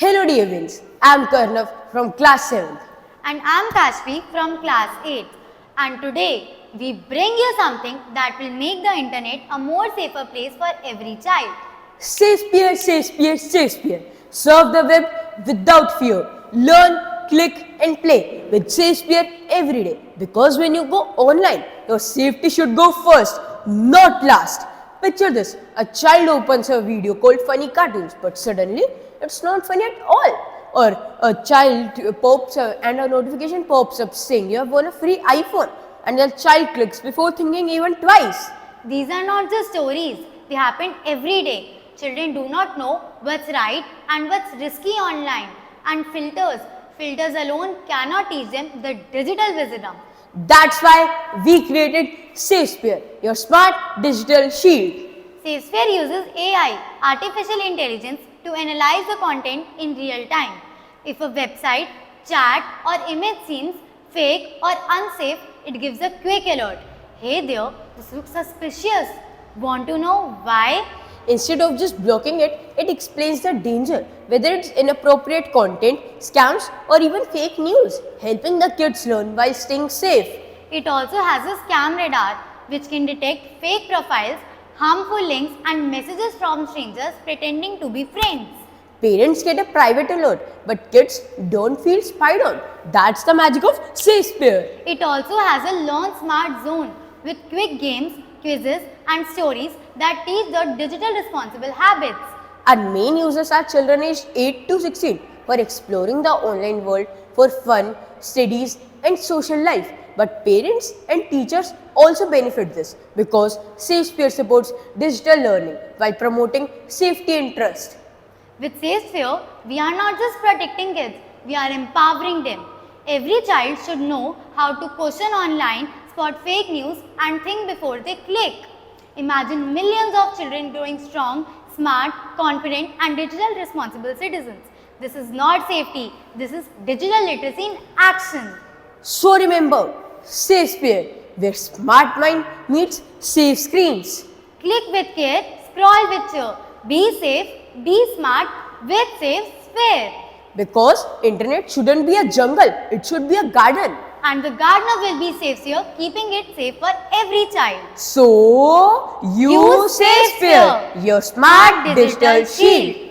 Hello dear viewers, I am Karnav from class 7th. And I'm Kashvi from class 8. And today we bring you something that will make the internet a more safer place for every child. Shakespeare, Shakespeare, Shakespeare. Surf the web without fear. Learn, click and play with Shakespeare every day. Because when you go online, your safety should go first, not last. Picture this, a child opens a video called funny cartoons, but suddenly it's not funny at all. Or a child pops up and a notification pops up saying you have won a free iPhone, and the child clicks before thinking even twice. These are not just stories, they happen every day. Children do not know what's right and what's risky online. And filters alone cannot teach them the digital wisdom. That's why we created Shakespeare, your smart digital shield. Shakespeare uses AI, artificial intelligence, to analyze the content in real time. If a website, chat or image seems fake or unsafe, it gives a quick alert. Hey there, this looks suspicious. Want to know why? Instead of just blocking it, it explains the danger, whether it's inappropriate content, scams, or even fake news, helping the kids learn while staying safe. It also has a scam radar which can detect fake profiles, harmful links and messages from strangers pretending to be friends. Parents get a private alert, but kids don't feel spied on. That's the magic of Shakespeare. It also has a Learn Smart zone with quick games, quizzes and stories that teach the digital responsible habits. Our main users are children aged 8 to 16 for exploring the online world for fun, studies and social life. But parents and teachers also benefit this because Shakespeare supports digital learning while promoting safety and trust. With Shakespeare, we are not just protecting kids, we are empowering them. Every child should know how to question online, spot fake news and think before they click. Imagine millions of children growing strong, smart, confident and digital responsible citizens. This is not safety, this is digital literacy in action. So remember, Shakespeare, where smart mind meets safe screens. Click with care, scroll with cheer. Be safe, be smart with Shakespeare. Because internet shouldn't be a jungle, it should be a garden. And the gardener will be Shakespeare, keeping it safe for every child. So, use Use Shakespeare, Shakespeare, your smart digital shield.